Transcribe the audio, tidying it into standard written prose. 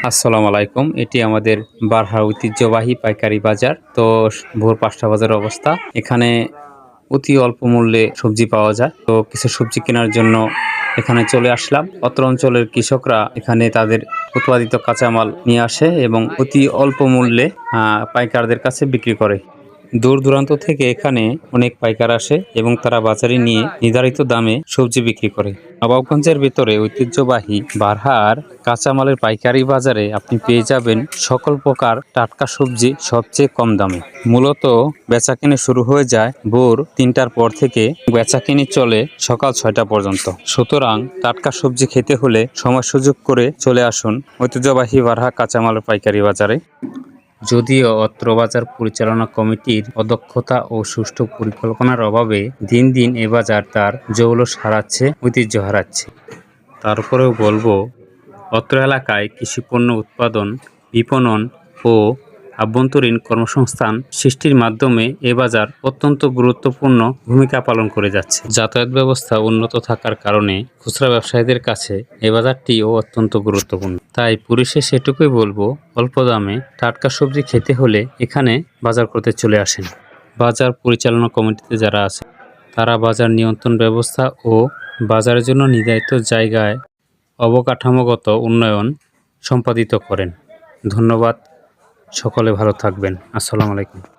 আসসালামু আলাইকুম। এটি আমাদের বারহার ঐতিহ্যবাহী পাইকারি বাজার। তো ভোর ৫টা বাজার অবস্থা। এখানে অতি অল্প মূল্যে সবজি পাওয়া যায়। তো কিছু সবজি কেনার জন্য এখানে চলে আসলাম। অত্র অঞ্চলের কৃষকরা এখানে তাদের উৎপাদিত কাঁচামাল নিয়ে আসে এবং অতি অল্প মূল্যে পাইকারদের কাছে বিক্রি করে। দূর দূরান্ত থেকে এখানে অনেক পাইকার আসে এবং তারা বাজারে নিয়ে নির্ধারিত দামে সবজি বিক্রি করে। নবাবগঞ্জের ভেতরে ঐতিহ্যবাহী বারহার কাঁচামালের পাইকারি বাজারে আপনি পেয়ে যাবেন সকল প্রকার টাটকা সবজি সবচেয়ে কম দামে। মূলত বেচাকেনি শুরু হয়ে যায় ভোর ৩টার পর থেকে, বেচাকেনি চলে সকাল ৬টা পর্যন্ত। সুতরাং টাটকা সবজি খেতে হলে সময় সুযোগ করে চলে আসুন ঐতিহ্যবাহী বারহা কাঁচামালের পাইকারি বাজারে। যদিও অত্র বাজার পরিচালনা কমিটির অদক্ষতা ও সুষ্ঠু পরিকল্পনার অভাবে দিন দিন এ বাজার তার জৌলস হারাচ্ছে, ঐতিহ্য হারাচ্ছে। তারপরেও বলবো, অত্র এলাকায় কৃষিপণ্য উৎপাদন, বিপণন ও আভ্যন্তরীণ কর্মসংস্থান সৃষ্টির মাধ্যমে এ বাজার অত্যন্ত গুরুত্বপূর্ণ ভূমিকা পালন করে যাচ্ছে। যাতায়াত ব্যবস্থা উন্নত থাকার কারণে খুচরা ব্যবসায়ীদের কাছে এ বাজারটিও অত্যন্ত গুরুত্বপূর্ণ। তাই পরিশেষে এটুকুই বলবো, অল্প দামে টাটকা সবজি খেতে হলে এখানে বাজার করতে চলে আসেন। বাজার পরিচালনা কমিটিতে যারা আছে তারা বাজার নিয়ন্ত্রণ ব্যবস্থা ও বাজারের জন্য নির্ধারিত জায়গায় অবকাঠামোগত উন্নয়ন সম্পাদিত করেন। ধন্যবাদ। সকলে ভালো থাকবেন। আসসালামু আলাইকুম।